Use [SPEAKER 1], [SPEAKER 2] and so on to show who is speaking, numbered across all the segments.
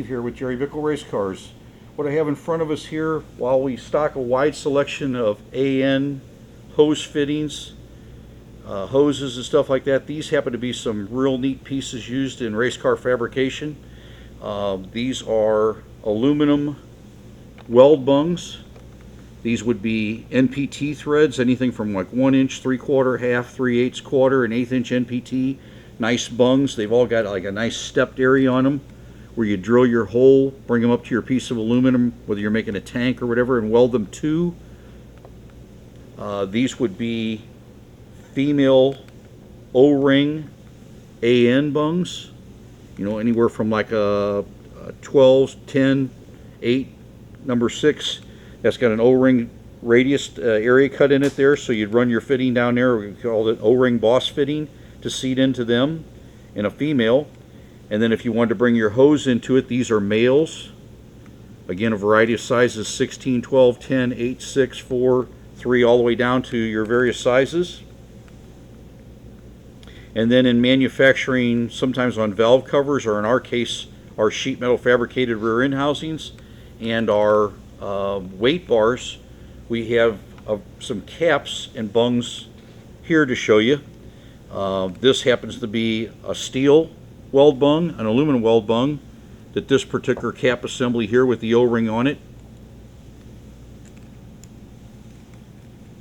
[SPEAKER 1] Steve here with Jbrc Race Cars. What I have in front of us here, while we stock a wide selection of AN hose fittings, hoses and stuff like that, these happen to be some real neat pieces used in race car fabrication. These are aluminum weld bungs. These would be NPT threads, anything from like 1 inch, 3/4, half, 3/8 quarter, and 1/8 inch NPT. Nice bungs. They've all got like a nice stepped area on them where you drill your hole, bring them up to your piece of aluminum, whether you're making a tank or whatever, and weld them to. These would be female O-ring AN bungs. You know, anywhere from like a 12, 10, 8, number 6. That's got an O-ring radius area cut in it there, so you'd run your fitting down there. We call it O-ring boss fitting to seat into them in a female. And then if you wanted to bring your hose into it, these are males. Again, a variety of sizes, 16, 12, 10, 8, 6, 4, 3, all the way down to your various sizes. And then in manufacturing, sometimes on valve covers, or in our case, our sheet metal fabricated rear end housings and our weight bars, we have some caps and bungs here to show you. This happens to be a steel weld bung, an aluminum weld bung, that this particular cap assembly here with the O-ring on it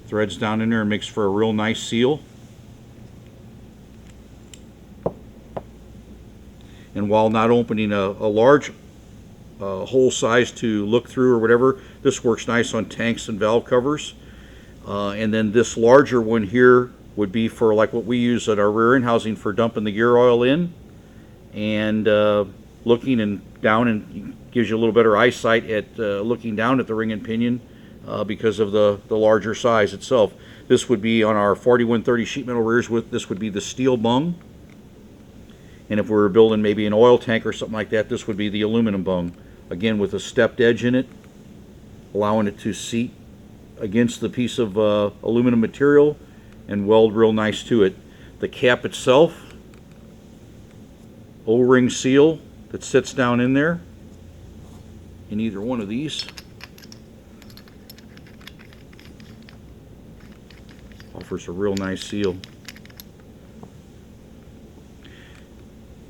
[SPEAKER 1] threads down in there and makes for a real nice seal. And while not opening a large hole size to look through or whatever, this works nice on tanks and valve covers. And then this larger one here would be for like what we use at our rear end housing for dumping the gear oil in, and looking and down, and gives you a little better eyesight at looking down at the ring and pinion because of the larger size itself. This would be on our 4130 sheet metal rears. This would be the steel bung. And if we were building maybe an oil tank or something like that, this would be the aluminum bung. Again, with a stepped edge in it, allowing it to seat against the piece of aluminum material and weld real nice to it. The cap itself, O-ring seal that sits down in there in either one of these. Offers a real nice seal.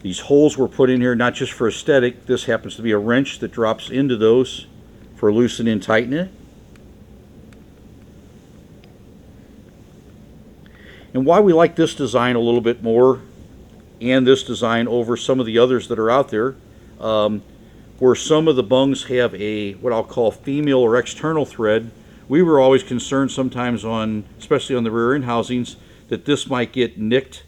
[SPEAKER 1] These holes were put in here not just for aesthetic. This happens to be a wrench that drops into those for loosening and tightening it. And why we like this design a little bit more, and this design over some of the others that are out there, where some of the bungs have a what I'll call female or external thread, we were always concerned sometimes on, especially on the rear end housings, that this might get nicked,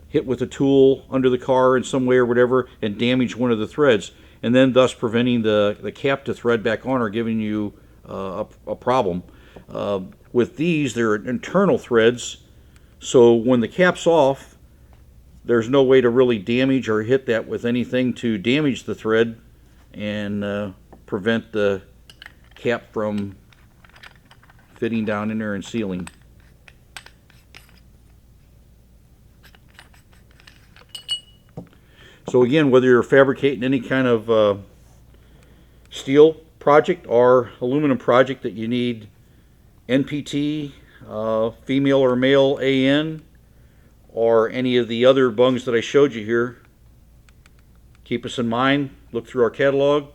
[SPEAKER 1] hit with a tool under the car in some way or whatever, and damage one of the threads, and then thus preventing the cap to thread back on or giving you a problem. With these, they're internal threads, so when the cap's off, there's no way to really damage or hit that with anything to damage the thread and prevent the cap from fitting down in there and sealing. So again, whether you're fabricating any kind of steel project or aluminum project that you need NPT, female or male AN, or any of the other bungs that I showed you here, keep us in mind. Look through our catalog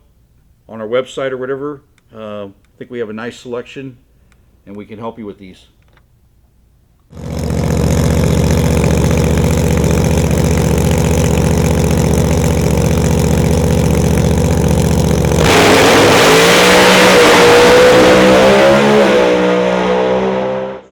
[SPEAKER 1] on our website or whatever. I think we have a nice selection, and we can help you with these.